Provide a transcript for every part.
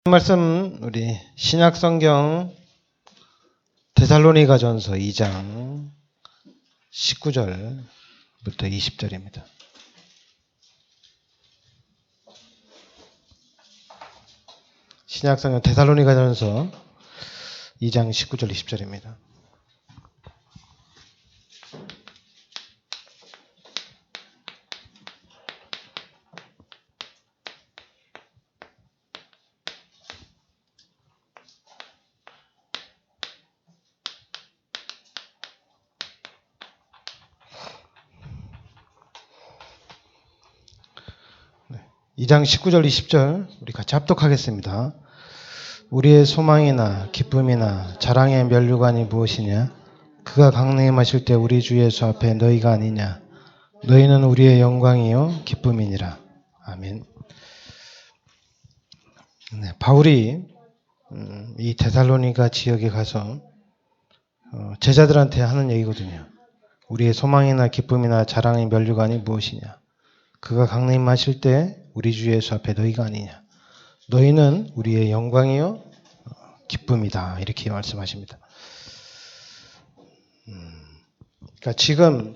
말씀 우리 신약성경 데살로니가전서 2장 19절부터 20절입니다. 신약성경 데살로니가전서 2장 19절 20절입니다. 네, 2장 19절 20절 우리 같이 합독하겠습니다. 우리의 소망이나 기쁨이나 자랑의 면류관이 무엇이냐? 그가 강림하실 때 우리 주 예수 앞에 너희가 아니냐? 너희는 우리의 영광이요 기쁨이니라. 아멘. 네, 바울이 이 데살로니가 지역에 가서 제자들한테 하는 얘기거든요. 우리의 소망이나 기쁨이나 자랑의 면류관이 무엇이냐? 그가 강림하실 때 우리 주 예수 앞에 너희가 아니냐? 너희는 우리의 영광이요 기쁨이다. 이렇게 말씀하십니다. 그러니까 지금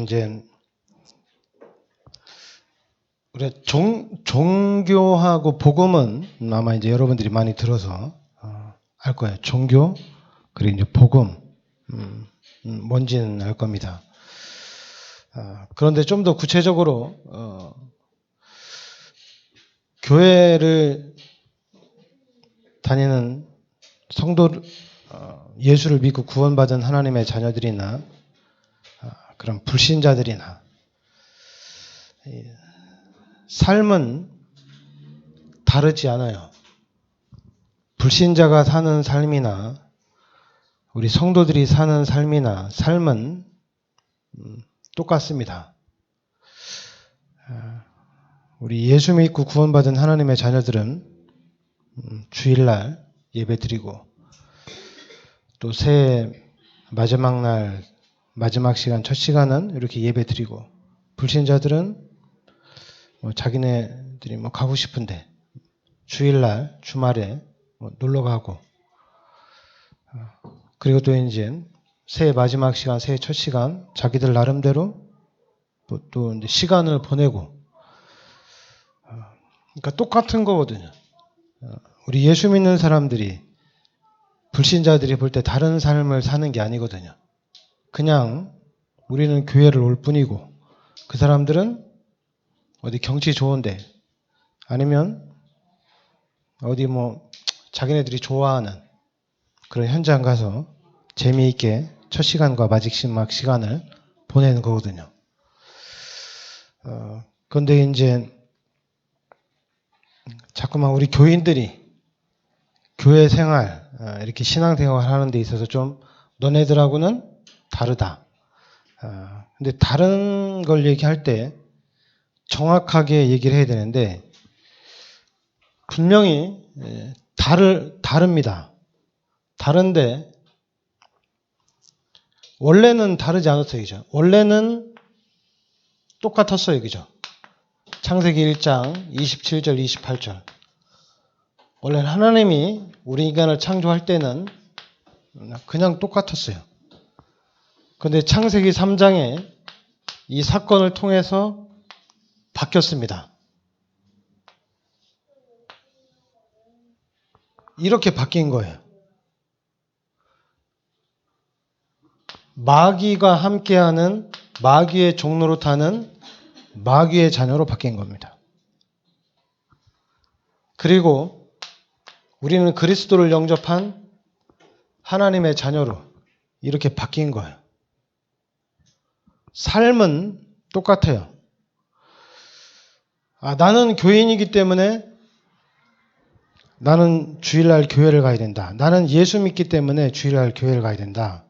이제 우리 종교하고 복음은 아마 이제 여러분들이 많이 들어서 알 거예요. 종교 그리고 이제 복음 뭔지는 알 겁니다. 그런데 좀 더 구체적으로 교회를 다니는 성도 예수를 믿고 구원받은 하나님의 자녀들이나 그런 불신자들이나 삶은 다르지 않아요. 불신자가 사는 삶이나 우리 성도들이 사는 삶은 똑같습니다. 우리 예수 믿고 구원받은 하나님의 자녀들은 주일날 예배드리고 또 새해 마지막 날 마지막 시간 첫 시간은 이렇게 예배드리고 불신자들은 자기네들이 가고 싶은데 주일날 주말에 놀러 가고 그리고 또 이제 새해 마지막 시간 새해 첫 시간 자기들 나름대로 또 이제 시간을 보내고 그러니까 똑같은 거거든요. 우리 예수 믿는 사람들이 불신자들이 볼 때 다른 삶을 사는 게 아니거든요. 그냥 우리는 교회를 올 뿐이고 그 사람들은 어디 경치 좋은데 아니면 어디 자기네들이 좋아하는 그런 현장 가서 재미있게 첫 시간과 마지막 시간을 보내는 거거든요. 그런데 이제 자꾸만 우리 교인들이 교회 생활 이렇게 신앙생활 하는 데 있어서 좀 너네들하고는 다르다. 근데 다른 걸 얘기할 때 정확하게 얘기를 해야 되는데 분명히 다릅니다. 다른데 원래는 다르지 않았어요. 그죠? 원래는 똑같았어요. 그죠? 창세기 1장 27절 28절 원래는 하나님이 우리 인간을 창조할 때는 그냥 똑같았어요. 그런데 창세기 3장에 이 사건을 통해서 바뀌었습니다. 이렇게 바뀐 거예요. 마귀가 함께하는 마귀의 종로로 타는 마귀의 자녀로 바뀐 겁니다. 그리고 우리는 그리스도를 영접한 하나님의 자녀로 이렇게 바뀐 거예요. 삶은 똑같아요. 나는 교인이기 때문에 나는 주일날 교회를 가야 된다. 나는 예수 믿기 때문에 주일날 교회를 가야 된다.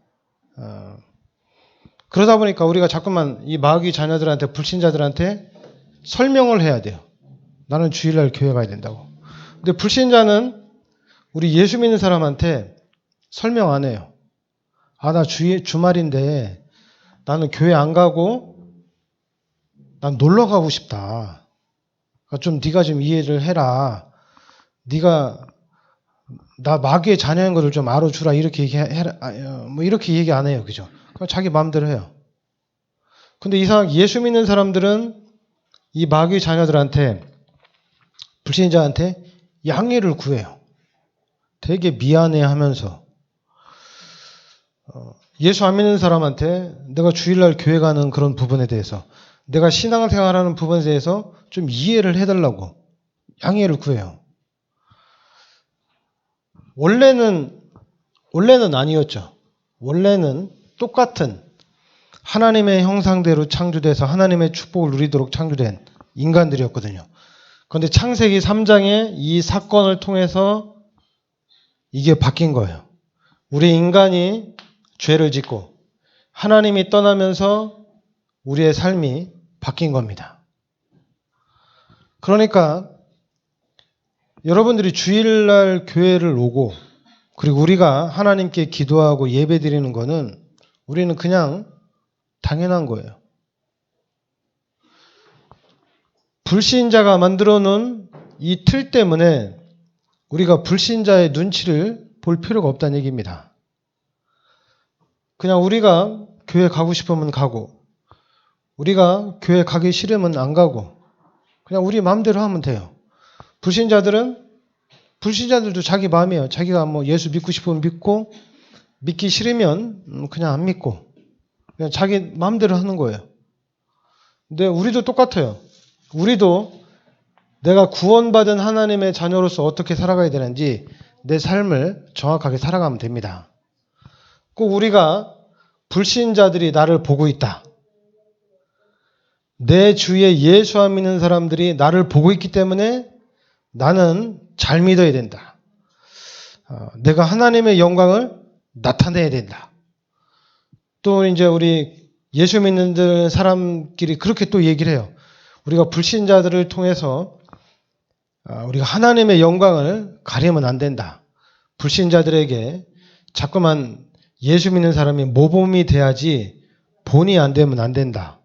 그러다 보니까 우리가 자꾸만 이 마귀 자녀들한테 불신자들한테 설명을 해야 돼요. 나는 주일날 교회 가야 된다고. 근데 불신자는 우리 예수 믿는 사람한테 설명 안 해요. 나 주말인데 나는 교회 안 가고 난 놀러 가고 싶다. 그러니까 좀 네가 좀 이해를 해라. 네가 나 마귀의 자녀인 것을 좀 알아주라. 이렇게 얘기해라. 뭐 이렇게 얘기 안 해요. 그죠? 그냥 자기 마음대로 해요. 근데 이상하게 예수 믿는 사람들은 이 마귀의 자녀들한테, 불신자한테 양해를 구해요. 되게 미안해 하면서. 예수 안 믿는 사람한테 내가 주일날 교회 가는 그런 부분에 대해서, 내가 신앙생활하는 부분에 대해서 좀 이해를 해달라고 양해를 구해요. 원래는 아니었죠. 원래는 똑같은 하나님의 형상대로 창조돼서 하나님의 축복을 누리도록 창조된 인간들이었거든요. 그런데 창세기 3장에 이 사건을 통해서 이게 바뀐 거예요. 우리 인간이 죄를 짓고 하나님이 떠나면서 우리의 삶이 바뀐 겁니다. 그러니까 여러분들이 주일날 교회를 오고 그리고 우리가 하나님께 기도하고 예배드리는 거는 우리는 그냥 당연한 거예요. 불신자가 만들어 놓은 이 틀 때문에 우리가 불신자의 눈치를 볼 필요가 없다는 얘기입니다. 그냥 우리가 교회 가고 싶으면 가고 우리가 교회 가기 싫으면 안 가고 그냥 우리 마음대로 하면 돼요. 불신자들도 자기 마음이에요. 자기가 뭐 예수 믿고 싶으면 믿고 믿기 싫으면 그냥 안 믿고 그냥 자기 마음대로 하는 거예요. 근데 우리도 똑같아요. 우리도 내가 구원받은 하나님의 자녀로서 어떻게 살아가야 되는지 내 삶을 정확하게 살아가면 됩니다. 꼭 우리가 불신자들이 나를 보고 있다. 내 주위에 예수 안 믿는 사람들이 나를 보고 있기 때문에 나는 잘 믿어야 된다. 내가 하나님의 영광을 나타내야 된다. 또 이제 우리 예수 믿는 사람끼리 그렇게 또 얘기를 해요. 우리가 불신자들을 통해서 우리가 하나님의 영광을 가리면 안 된다. 불신자들에게 자꾸만 예수 믿는 사람이 모범이 돼야지 본이 안 되면 안 된다.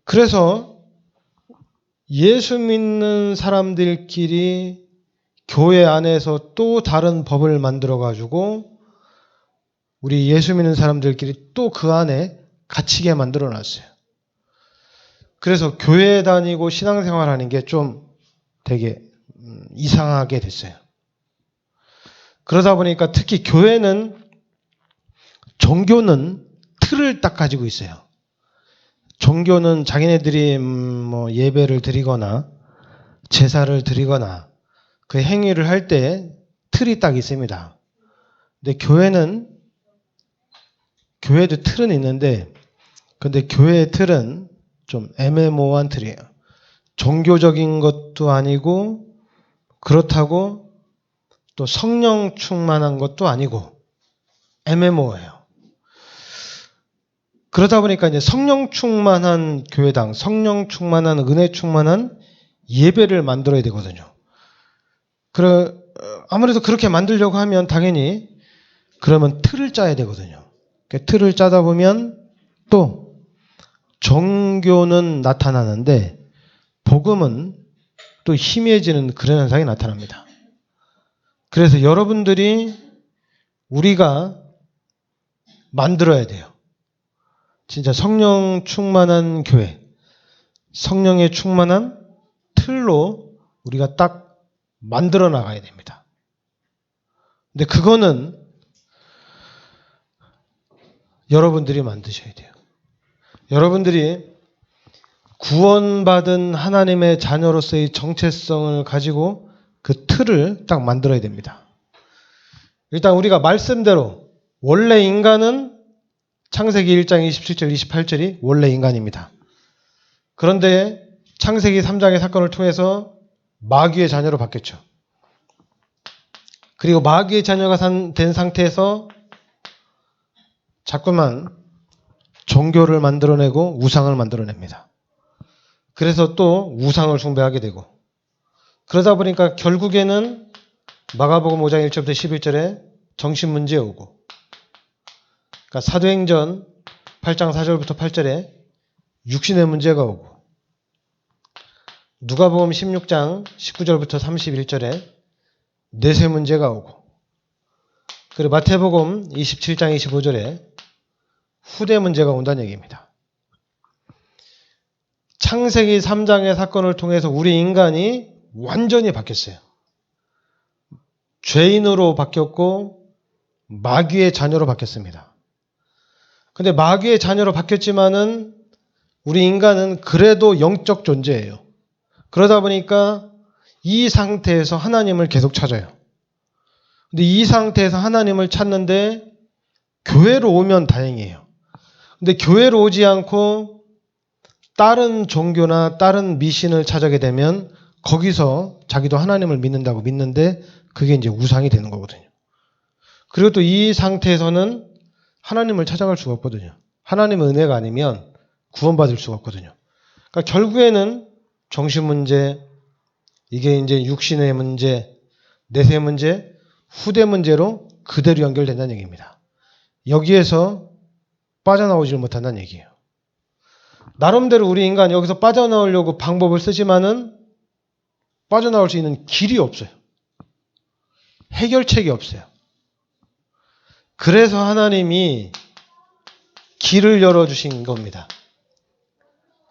그래서 예수 믿는 사람들끼리 교회 안에서 또 다른 법을 만들어 가지고 우리 예수 믿는 사람들끼리 또 그 안에 갇히게 만들어 놨어요. 그래서 교회 다니고 신앙생활 하는 게 좀 되게 이상하게 됐어요. 그러다 보니까 특히 교회는 종교는 틀을 딱 가지고 있어요. 종교는 자기네들이 뭐 예배를 드리거나 제사를 드리거나 그 행위를 할 때 틀이 딱 있습니다. 근데 교회도 틀은 있는데 근데 교회의 틀은 좀 애매모호한 틀이에요. 종교적인 것도 아니고 그렇다고 또 성령 충만한 것도 아니고 애매모호해요. 그러다 보니까 이제 성령 충만한 교회당, 성령 충만한 은혜 충만한 예배를 만들어야 되거든요. 아무래도 그렇게 만들려고 하면 당연히 그러면 틀을 짜야 되거든요. 틀을 짜다 보면 또 종교는 나타나는데 복음은 또 희미해지는 그런 현상이 나타납니다. 그래서 우리가 만들어야 돼요. 진짜 성령 충만한 교회, 성령의 충만한 틀로 우리가 딱 만들어 나가야 됩니다. 근데 그거는 여러분들이 만드셔야 돼요. 여러분들이 구원받은 하나님의 자녀로서의 정체성을 가지고 그 틀을 딱 만들어야 됩니다. 일단 우리가 말씀대로 원래 인간은 창세기 1장 27절 28절이 원래 인간입니다. 그런데 창세기 3장의 사건을 통해서 마귀의 자녀로 바뀌었죠. 그리고 마귀의 자녀가 된 상태에서 자꾸만 종교를 만들어내고 우상을 만들어냅니다. 그래서 또 우상을 숭배하게 되고 그러다 보니까 결국에는 마가복음 5장 1절부터 11절에 정신문제에 오고 그러니까 사도행전 8장 4절부터 8절에 육신의 문제가 오고, 누가복음 16장 19절부터 31절에 내세 문제가 오고, 그리고 마태복음 27장 25절에 후대 문제가 온다는 얘기입니다. 창세기 3장의 사건을 통해서 우리 인간이 완전히 바뀌었어요. 죄인으로 바뀌었고 마귀의 자녀로 바뀌었습니다. 근데 마귀의 자녀로 바뀌었지만은 우리 인간은 그래도 영적 존재예요. 그러다 보니까 이 상태에서 하나님을 계속 찾아요. 근데 이 상태에서 하나님을 찾는데 교회로 오면 다행이에요. 근데 교회로 오지 않고 다른 종교나 다른 미신을 찾아게 되면 거기서 자기도 하나님을 믿는다고 믿는데 그게 이제 우상이 되는 거거든요. 그리고 또 이 상태에서는 하나님을 찾아갈 수가 없거든요. 하나님의 은혜가 아니면 구원받을 수가 없거든요. 그러니까 결국에는 정신 문제, 이게 이제 육신의 문제, 내세 문제, 후대 문제로 그대로 연결된다는 얘기입니다. 여기에서 빠져나오질 못한다는 얘기예요. 나름대로 우리 인간 여기서 빠져나오려고 방법을 쓰지만은 빠져나올 수 있는 길이 없어요. 해결책이 없어요. 그래서 하나님이 길을 열어주신 겁니다.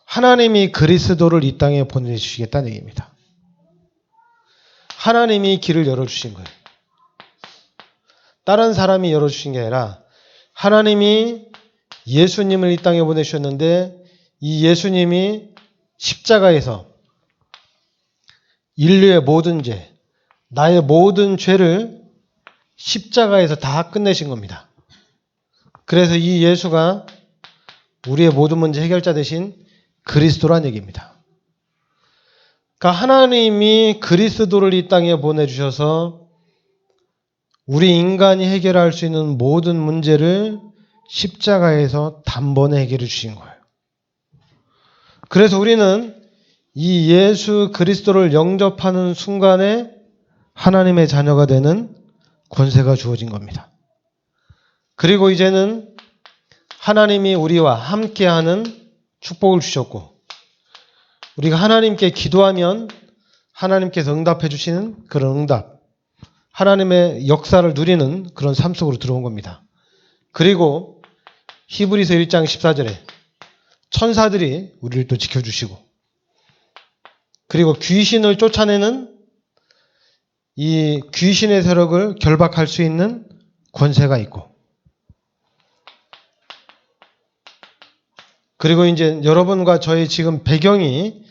하나님이 그리스도를 이 땅에 보내주시겠다는 얘기입니다. 하나님이 길을 열어주신 거예요. 다른 사람이 열어주신 게 아니라 하나님이 예수님을 이 땅에 보내주셨는데 이 예수님이 십자가에서 인류의 모든 죄, 나의 모든 죄를 십자가에서 다 끝내신 겁니다. 그래서 이 예수가 우리의 모든 문제 해결자 되신 그리스도란 얘기입니다. 그러니까 하나님이 그리스도를 이 땅에 보내주셔서 우리 인간이 해결할 수 있는 모든 문제를 십자가에서 단번에 해결해 주신 거예요. 그래서 우리는 이 예수 그리스도를 영접하는 순간에 하나님의 자녀가 되는 권세가 주어진 겁니다. 그리고 이제는 하나님이 우리와 함께하는 축복을 주셨고 우리가 하나님께 기도하면 하나님께서 응답해 주시는 그런 응답, 하나님의 역사를 누리는 그런 삶 속으로 들어온 겁니다. 그리고 히브리서 1장 14절에 천사들이 우리를 또 지켜주시고 그리고 귀신을 쫓아내는 이 귀신의 세력을 결박할 수 있는 권세가 있고 그리고 이제 여러분과 저의 지금 배경이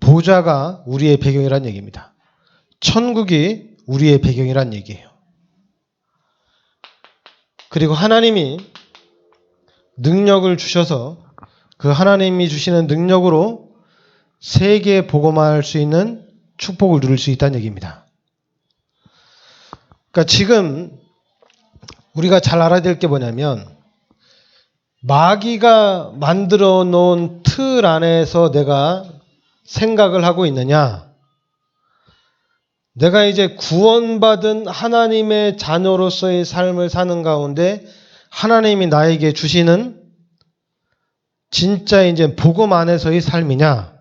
보좌가 우리의 배경이란 얘기입니다. 천국이 우리의 배경이란 얘기예요. 그리고 하나님이 능력을 주셔서 그 하나님이 주시는 능력으로 세계에 복음할 수 있는 축복을 누릴 수 있다는 얘기입니다. 그러니까 지금 우리가 잘 알아야 될 게 뭐냐면 마귀가 만들어 놓은 틀 안에서 내가 생각을 하고 있느냐, 내가 이제 구원받은 하나님의 자녀로서의 삶을 사는 가운데 하나님이 나에게 주시는 진짜 이제 복음 안에서의 삶이냐,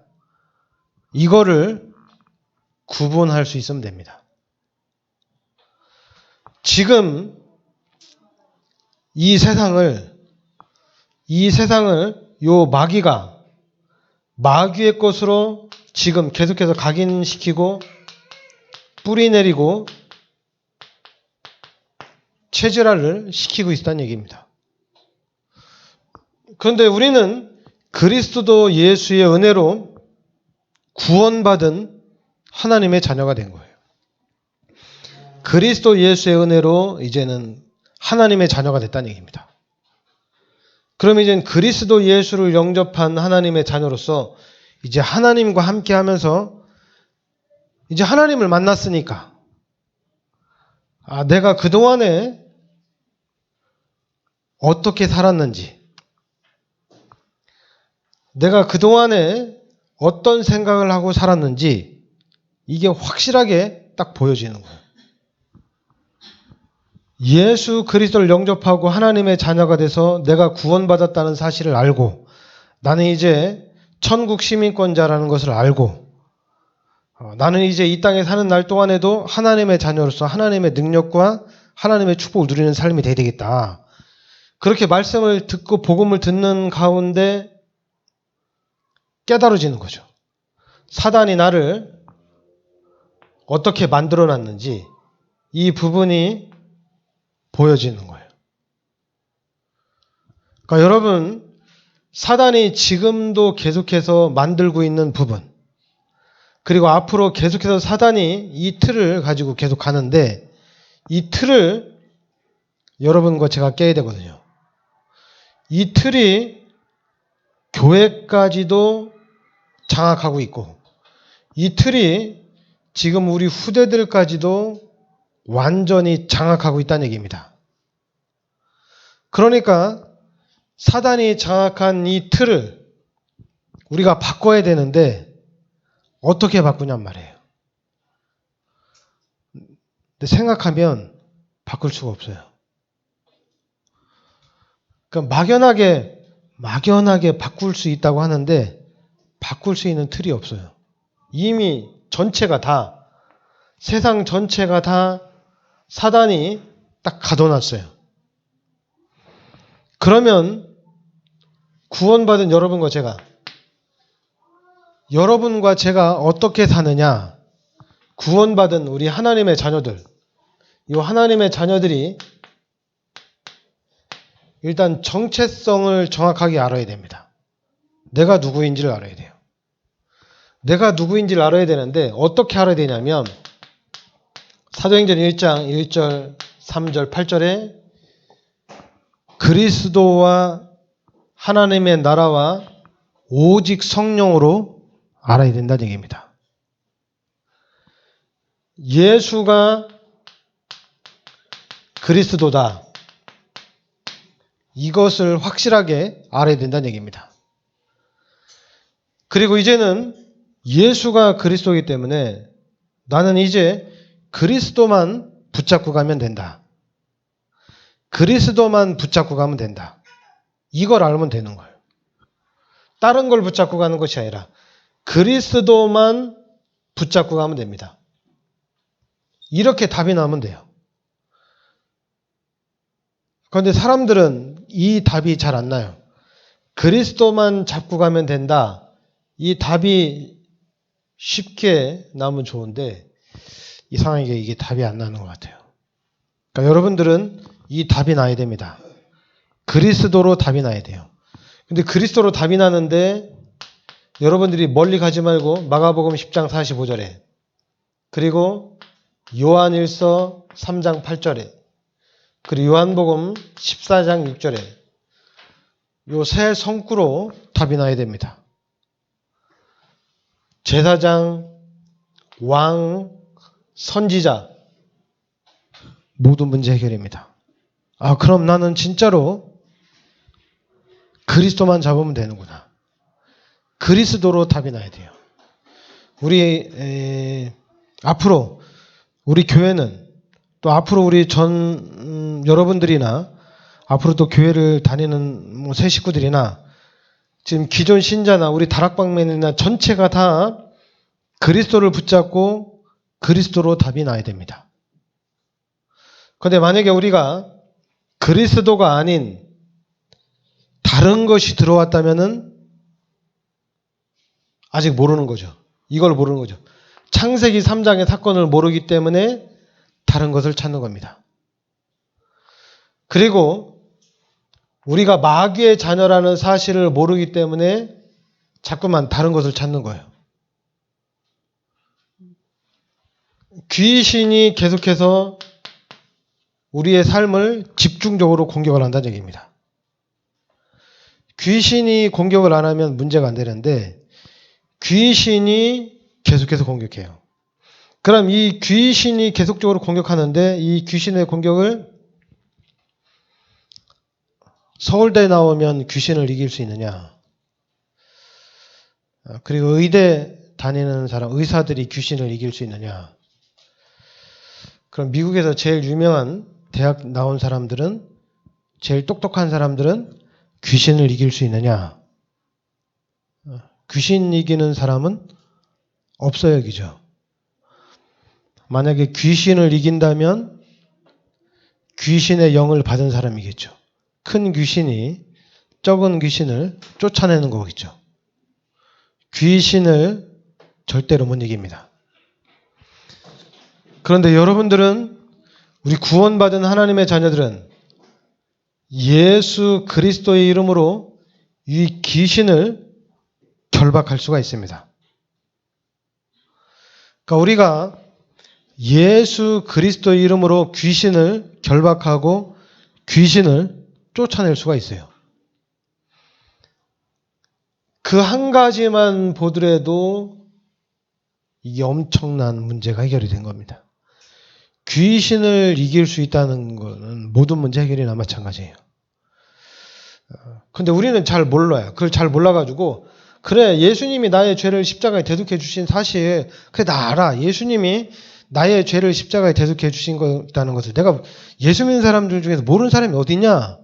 이거를 구분할 수 있으면 됩니다. 지금 이 세상을 요 마귀가 마귀의 것으로 지금 계속해서 각인시키고 뿌리내리고 체질화를 시키고 있다는 얘기입니다. 그런데 우리는 그리스도 예수의 은혜로 구원받은 하나님의 자녀가 된 거예요. 그리스도 예수의 은혜로 이제는 하나님의 자녀가 됐다는 얘기입니다. 그럼 이제 그리스도 예수를 영접한 하나님의 자녀로서 이제 하나님과 함께 하면서 이제 하나님을 만났으니까 내가 그동안에 어떻게 살았는지, 내가 그동안에 어떤 생각을 하고 살았는지 이게 확실하게 딱 보여지는 거예요. 예수 그리스도를 영접하고 하나님의 자녀가 돼서 내가 구원받았다는 사실을 알고 나는 이제 천국 시민권자라는 것을 알고 나는 이제 이 땅에 사는 날 동안에도 하나님의 자녀로서 하나님의 능력과 하나님의 축복을 누리는 삶이 돼야 되겠다. 그렇게 말씀을 듣고 복음을 듣는 가운데 깨달아지는 거죠. 사단이 나를 어떻게 만들어놨는지 이 부분이 보여지는 거예요. 그러니까 여러분, 사단이 지금도 계속해서 만들고 있는 부분, 그리고 앞으로 계속해서 사단이 이 틀을 가지고 계속 가는데 이 틀을 여러분과 제가 깨야 되거든요. 이 틀이 교회까지도 장악하고 있고 이 틀이 지금 우리 후대들까지도 완전히 장악하고 있다는 얘기입니다. 그러니까 사단이 장악한 이 틀을 우리가 바꿔야 되는데 어떻게 바꾸냔 말이에요. 근데 생각하면 바꿀 수가 없어요. 그러니까 막연하게 바꿀 수 있다고 하는데 바꿀 수 있는 틀이 없어요. 이미 전체가 다, 세상 전체가 다 사단이 딱 가둬놨어요. 그러면 구원받은 여러분과 제가 어떻게 사느냐? 구원받은 우리 하나님의 자녀들, 이 하나님의 자녀들이 일단 정체성을 정확하게 알아야 됩니다. 내가 누구인지를 알아야 돼요. 내가 누구인지를 알아야 되는데 어떻게 알아야 되냐면 사도행전 1장 1절, 3절, 8절에 그리스도와 하나님의 나라와 오직 성령으로 알아야 된다는 얘기입니다. 예수가 그리스도다. 이것을 확실하게 알아야 된다는 얘기입니다. 그리고 이제는 예수가 그리스도이기 때문에 나는 이제 그리스도만 붙잡고 가면 된다. 그리스도만 붙잡고 가면 된다. 이걸 알면 되는 거예요. 다른 걸 붙잡고 가는 것이 아니라 그리스도만 붙잡고 가면 됩니다. 이렇게 답이 나오면 돼요. 그런데 사람들은 이 답이 잘 안 나요. 그리스도만 잡고 가면 된다. 이 답이 쉽게 나오면 좋은데 이상하게 이게 답이 안 나는 것 같아요. 그러니까 여러분들은 이 답이 나야 됩니다. 그리스도로 답이 나야 돼요. 근데 그리스도로 답이 나는데 여러분들이 멀리 가지 말고 마가복음 10장 45절에 그리고 요한일서 3장 8절에 그리고 요한복음 14장 6절에 요 세 성구로 답이 나야 됩니다. 제사장, 왕, 선지자 모든 문제 해결입니다. 그럼 나는 진짜로 그리스도만 잡으면 되는구나. 그리스도로 답이 나야 돼요. 앞으로 우리 교회는 또 앞으로 우리 여러분들이나 앞으로 또 교회를 다니는 새 식구들이나 지금 기존 신자나 우리 다락방맨이나 전체가 다 그리스도를 붙잡고 그리스도로 답이 나야 됩니다. 그런데 만약에 우리가 그리스도가 아닌 다른 것이 들어왔다면은 아직 모르는 거죠. 이걸 모르는 거죠. 창세기 3장의 사건을 모르기 때문에 다른 것을 찾는 겁니다. 그리고 우리가 마귀의 자녀라는 사실을 모르기 때문에 자꾸만 다른 것을 찾는 거예요. 귀신이 계속해서 우리의 삶을 집중적으로 공격을 한다는 얘기입니다. 귀신이 공격을 안 하면 문제가 안 되는데 귀신이 계속해서 공격해요. 그럼 이 귀신이 계속적으로 공격하는데 이 귀신의 공격을 서울대 나오면 귀신을 이길 수 있느냐? 그리고 의대 다니는 사람, 의사들이 귀신을 이길 수 있느냐? 그럼 미국에서 제일 유명한 대학 나온 사람들은, 제일 똑똑한 사람들은 귀신을 이길 수 있느냐? 귀신 이기는 사람은 없어요, 그죠? 만약에 귀신을 이긴다면 귀신의 영을 받은 사람이겠죠. 큰 귀신이 적은 귀신을 쫓아내는 거겠죠. 귀신을 절대로 못 이깁니다. 그런데 여러분들은, 우리 구원받은 하나님의 자녀들은 예수 그리스도의 이름으로 이 귀신을 결박할 수가 있습니다. 그러니까 우리가 예수 그리스도의 이름으로 귀신을 결박하고 귀신을 쫓아낼 수가 있어요. 그 한 가지만 보더라도 이게 엄청난 문제가 해결이 된 겁니다. 귀신을 이길 수 있다는 것은 모든 문제 해결이나 마찬가지예요. 근데 우리는 잘 몰라요. 그걸 잘 몰라가지고, 그래, 예수님이 나의 죄를 십자가에 대속해 주신 사실, 그래, 나 알아. 예수님이 나의 죄를 십자가에 대속해 주신 거다는 것을 내가 예수 믿는 사람들 중에서 모르는 사람이 어디냐?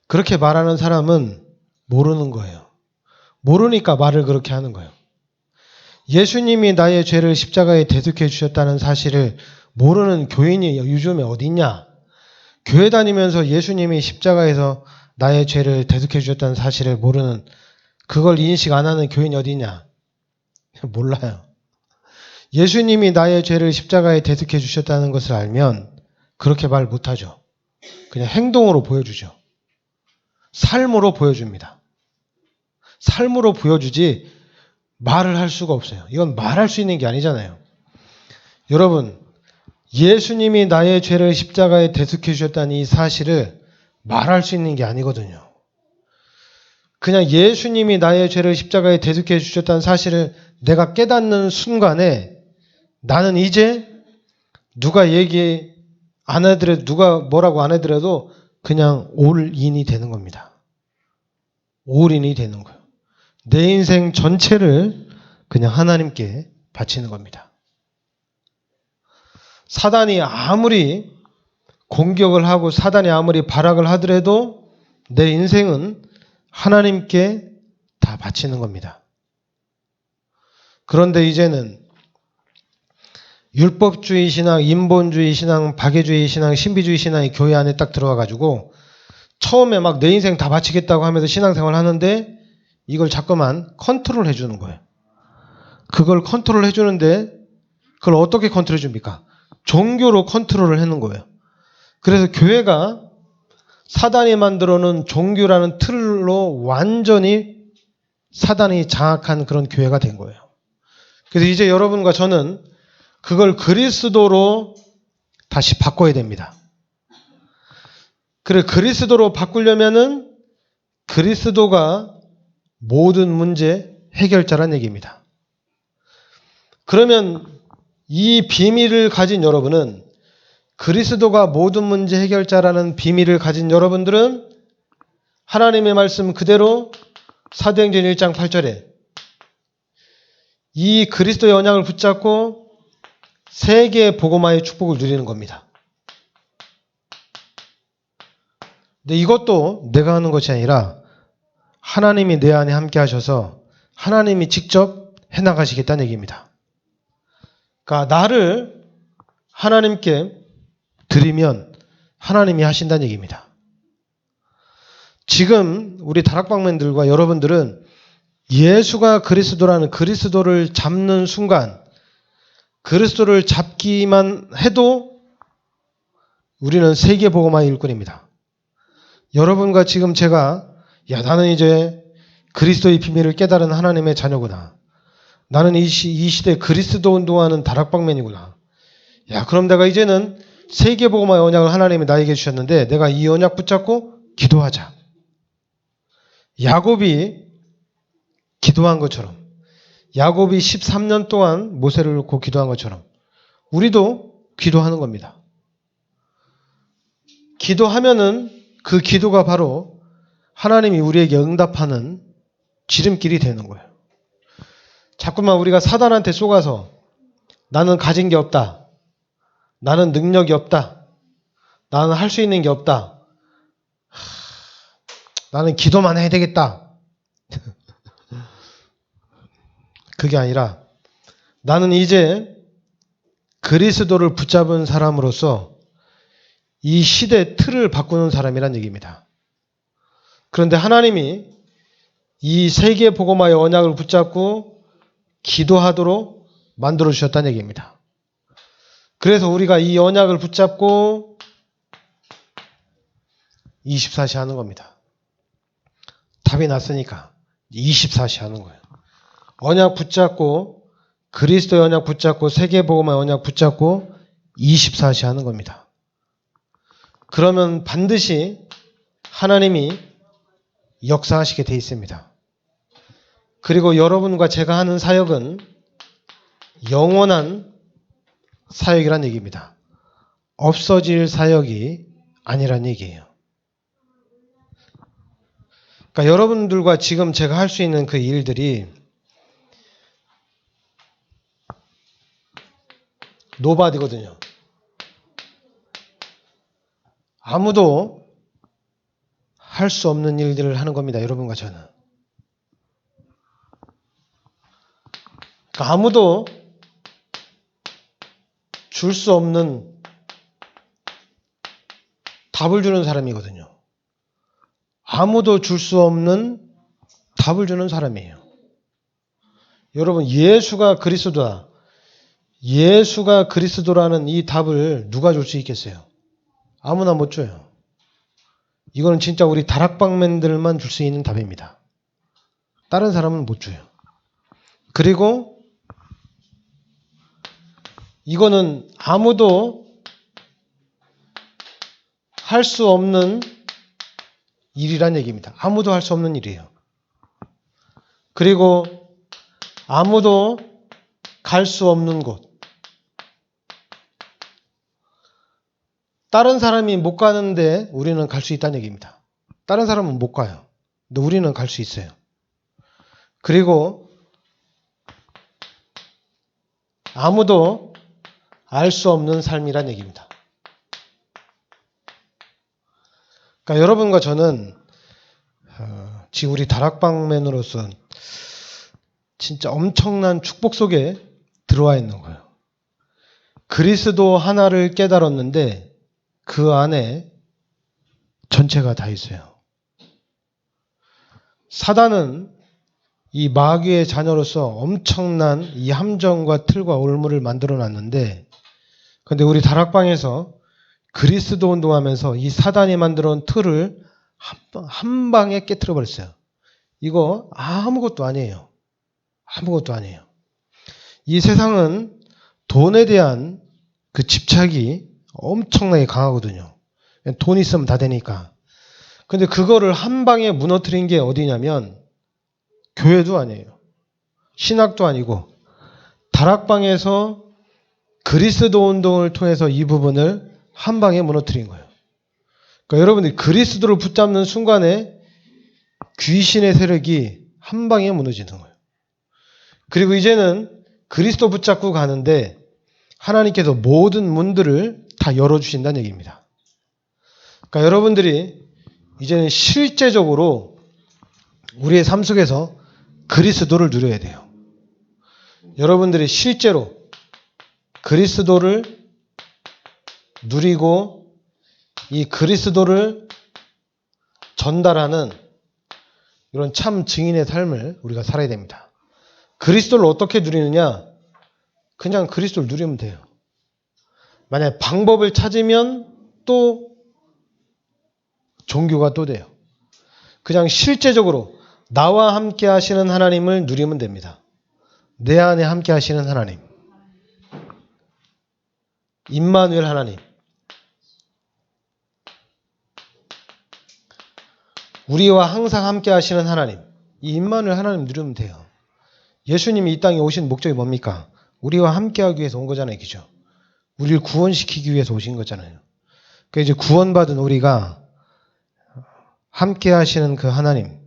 그렇게 말하는 사람은 모르는 거예요. 모르니까 말을 그렇게 하는 거예요. 예수님이 나의 죄를 십자가에 대속해 주셨다는 사실을 모르는 교인이 요즘에 어디 있냐? 교회 다니면서 예수님이 십자가에서 나의 죄를 대속해 주셨다는 사실을 모르는, 그걸 인식 안 하는 교인이 어디 있냐? 몰라요. 예수님이 나의 죄를 십자가에 대속해 주셨다는 것을 알면 그렇게 말 못하죠. 그냥 행동으로 보여주죠. 삶으로 보여줍니다. 삶으로 보여주지 말을 할 수가 없어요. 이건 말할 수 있는 게 아니잖아요. 여러분, 예수님이 나의 죄를 십자가에 대속해 주셨다는 이 사실을 말할 수 있는 게 아니거든요. 그냥 예수님이 나의 죄를 십자가에 대속해 주셨다는 사실을 내가 깨닫는 순간에 나는 이제 누가 얘기 안 하더라도, 누가 뭐라고 안 하더라도 그냥 올인이 되는 겁니다. 올인이 되는 거예요. 내 인생 전체를 그냥 하나님께 바치는 겁니다. 사단이 아무리 공격을 하고 사단이 아무리 발악을 하더라도 내 인생은 하나님께 다 바치는 겁니다. 그런데 이제는 율법주의 신앙, 인본주의 신앙, 박애주의 신앙, 신비주의 신앙이 교회 안에 딱 들어와가지고 처음에 막 내 인생 다 바치겠다고 하면서 신앙생활 하는데 이걸 자꾸만 컨트롤 해주는 거예요. 그걸 컨트롤 해주는데 그걸 어떻게 컨트롤 해줍니까? 종교로 컨트롤을 하는 거예요. 그래서 교회가 사단이 만들어놓은 종교라는 틀로 완전히 사단이 장악한 그런 교회가 된 거예요. 그래서 이제 여러분과 저는 그걸 그리스도로 다시 바꿔야 됩니다. 그래, 그리스도로 바꾸려면은 그리스도가 모든 문제 해결자란 얘기입니다. 그러면 이 비밀을 가진 여러분은, 그리스도가 모든 문제 해결자라는 비밀을 가진 여러분들은 하나님의 말씀 그대로 사도행전 1장 8절에 이 그리스도의 언약을 붙잡고 세계 복음화의 축복을 누리는 겁니다. 근데 이것도 내가 하는 것이 아니라 하나님이 내 안에 함께 하셔서 하나님이 직접 해나가시겠다는 얘기입니다. 그러니까 나를 하나님께 드리면 하나님이 하신다는 얘기입니다. 지금 우리 다락방맨들과 여러분들은 예수가 그리스도라는 그리스도를 잡는 순간, 그리스도를 잡기만 해도 우리는 세계복음화의 일꾼입니다. 여러분과 지금 제가, 야, 나는 이제 그리스도의 비밀을 깨달은 하나님의 자녀구나. 나는 이 시대 그리스도 운동하는 다락방맨이구나. 야, 그럼 내가 이제는 세계복음화의 언약을 하나님이 나에게 주셨는데 내가 이 언약 붙잡고 기도하자. 야곱이 기도한 것처럼, 야곱이 13년 동안 모세를 놓고 기도한 것처럼 우리도 기도하는 겁니다. 기도하면은 그 기도가 바로 하나님이 우리에게 응답하는 지름길이 되는 거예요. 자꾸만 우리가 사단한테 속아서 나는 가진 게 없다, 나는 능력이 없다, 나는 할 수 있는 게 없다, 나는 기도만 해야 되겠다, 그게 아니라 나는 이제 그리스도를 붙잡은 사람으로서 이 시대의 틀을 바꾸는 사람이란 얘기입니다. 그런데 하나님이 이 세계 복음화의 언약을 붙잡고 기도하도록 만들어 주셨다는 얘기입니다. 그래서 우리가 이 언약을 붙잡고 24시 하는 겁니다. 답이 났으니까 24시 하는 거예요. 언약 붙잡고 그리스도의 언약 붙잡고 세계 복음화의 언약 붙잡고 24시 하는 겁니다. 그러면 반드시 하나님이 역사하시게 돼 있습니다. 그리고 여러분과 제가 하는 사역은 영원한 사역이란 얘기입니다. 없어질 사역이 아니란 얘기예요. 그러니까 여러분들과 지금 제가 할 수 있는 그 일들이 노바디거든요. 아무도 할 수 없는 일들을 하는 겁니다. 여러분과 저는. 그러니까 아무도 줄 수 없는 답을 주는 사람이거든요. 아무도 줄 수 없는 답을 주는 사람이에요. 여러분, 예수가 그리스도다. 예수가 그리스도라는 이 답을 누가 줄 수 있겠어요? 아무나 못 줘요. 이거는 진짜 우리 다락방맨들만 줄 수 있는 답입니다. 다른 사람은 못 줘요. 그리고 이거는 아무도 할 수 없는 일이란 얘기입니다. 아무도 할 수 없는 일이에요. 그리고 아무도 갈 수 없는 곳. 다른 사람이 못 가는데 우리는 갈 수 있다는 얘기입니다. 다른 사람은 못 가요. 근데 우리는 갈 수 있어요. 그리고 아무도 알 수 없는 삶이란 얘기입니다. 그러니까 여러분과 저는 지금 우리 다락방맨으로서 진짜 엄청난 축복 속에 들어와 있는 거예요. 그리스도 하나를 깨달았는데 그 안에 전체가 다 있어요. 사단은 이 마귀의 자녀로서 엄청난 이 함정과 틀과 올무를 만들어 놨는데, 근데 우리 다락방에서 그리스도 운동하면서 이 사단이 만들어 놓은 틀을 한 방에 깨트려 버렸어요. 이거 아무것도 아니에요. 아무것도 아니에요. 이 세상은 돈에 대한 그 집착이 엄청나게 강하거든요. 돈 있으면 다 되니까. 근데 그거를 한 방에 무너뜨린 게 어디냐면 교회도 아니에요. 신학도 아니고 다락방에서 그리스도 운동을 통해서 이 부분을 한 방에 무너뜨린 거예요. 그러니까 여러분들이 그리스도를 붙잡는 순간에 귀신의 세력이 한 방에 무너지는 거예요. 그리고 이제는 그리스도 붙잡고 가는데 하나님께서 모든 문들을 다 열어주신다는 얘기입니다. 그러니까 여러분들이 이제는 실제적으로 우리의 삶 속에서 그리스도를 누려야 돼요. 여러분들이 실제로 그리스도를 누리고 이 그리스도를 전달하는 이런 참 증인의 삶을 우리가 살아야 됩니다. 그리스도를 어떻게 누리느냐? 그냥 그리스도를 누리면 돼요. 만약에 방법을 찾으면 또 종교가 또 돼요. 그냥 실제적으로 나와 함께 하시는 하나님을 누리면 됩니다. 내 안에 함께 하시는 하나님. 임마누엘 하나님. 우리와 항상 함께 하시는 하나님. 이 임마누엘 하나님 누리면 돼요. 예수님이 이 땅에 오신 목적이 뭡니까? 우리와 함께 하기 위해서 온 거잖아요. 그죠? 우리를 구원시키기 위해서 오신 거잖아요. 그러니까 이제 구원받은 우리가 함께 하시는 그 하나님,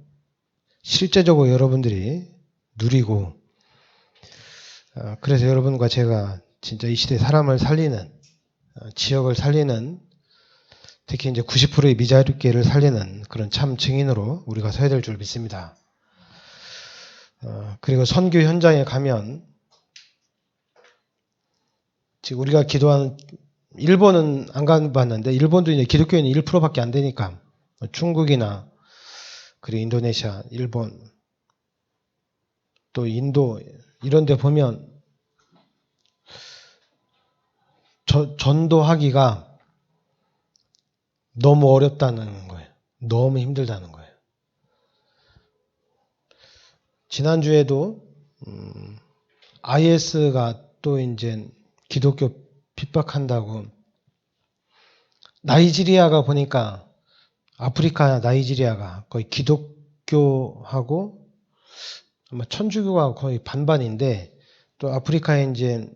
실제적으로 여러분들이 누리고, 그래서 여러분과 제가 진짜 이 시대 사람을 살리는, 지역을 살리는, 특히 이제 90%의 미자립계를 살리는 그런 참 증인으로 우리가 서야 될 줄 믿습니다. 그리고 선교 현장에 가면 지금 우리가 기도하는 일본은 안 가봤는데 일본도 이제 기독교인이 1%밖에 안 되니까 중국이나 그리고 인도네시아, 일본 또 인도 이런 데 보면 전도하기가 너무 어렵다는 거예요. 너무 힘들다는 거예요. 지난주에도 IS가 또 이제 기독교 핍박한다고 나이지리아가 보니까 아프리카 나이지리아가 거의 기독교하고 아마 천주교가 거의 반반인데 또 아프리카에 이제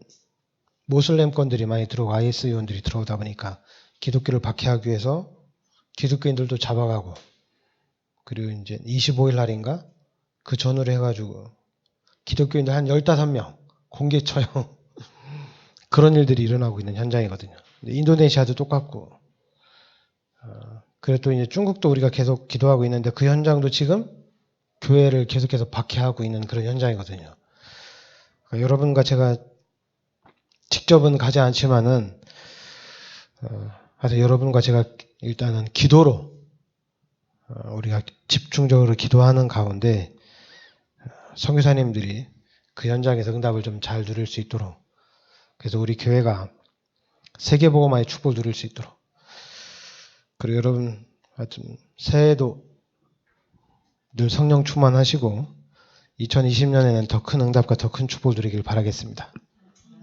모슬렘권들이 많이 들어오고 IS 요원들이 들어오다 보니까 기독교를 박해하기 위해서 기독교인들도 잡아가고 그리고 이제 25일 날인가 그 전후로 해가지고 기독교인들 한 15명 공개 처형 그런 일들이 일어나고 있는 현장이거든요. 인도네시아도 똑같고 그리고 또 이제 중국도 우리가 계속 기도하고 있는데 그 현장도 지금 교회를 계속해서 박해하고 있는 그런 현장이거든요. 그러니까 여러분과 제가 직접은 가지 않지만은 하여튼 여러분과 제가 일단은 기도로 우리가 집중적으로 기도하는 가운데 선교사님들이 그 현장에서 응답을 좀 잘 누릴 수 있도록 그래서 우리 교회가 세계복음화의 축복을 누릴 수 있도록 그리고 여러분 하여튼 새해에도 늘 성령 충만하시고 2020년에는 더 큰 응답과 더 큰 축복을 누리길 바라겠습니다.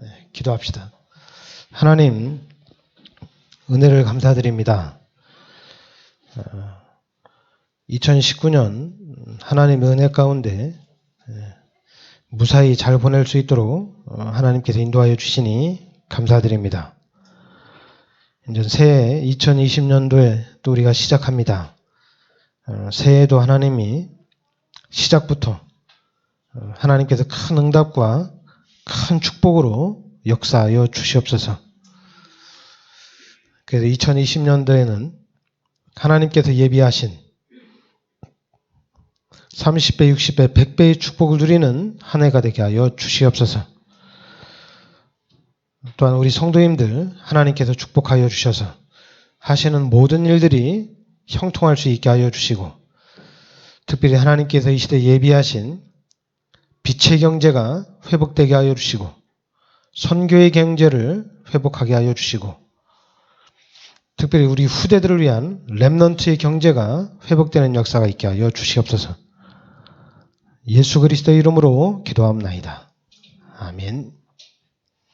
네, 기도합시다. 하나님 은혜를 감사드립니다. 2019년 하나님의 은혜 가운데 무사히 잘 보낼 수 있도록 하나님께서 인도하여 주시니 감사드립니다. 이제 새해 2020년도에 또 우리가 시작합니다. 새해에도 하나님이 시작부터 하나님께서 큰 응답과 큰 축복으로 역사하여 주시옵소서. 그래서 2020년도에는 하나님께서 예비하신 30배, 60배, 100배의 축복을 누리는 한 해가 되게 하여 주시옵소서. 또한 우리 성도님들 하나님께서 축복하여 주셔서 하시는 모든 일들이 형통할 수 있게 하여 주시고 특별히 하나님께서 이 시대에 예비하신 빛의 경제가 회복되게 하여 주시고 선교의 경제를 회복하게 하여 주시고 특별히 우리 후대들을 위한 렘넌트의 경제가 회복되는 역사가 있게 하여 주시옵소서. 예수 그리스도의 이름으로 기도합나이다. 아멘.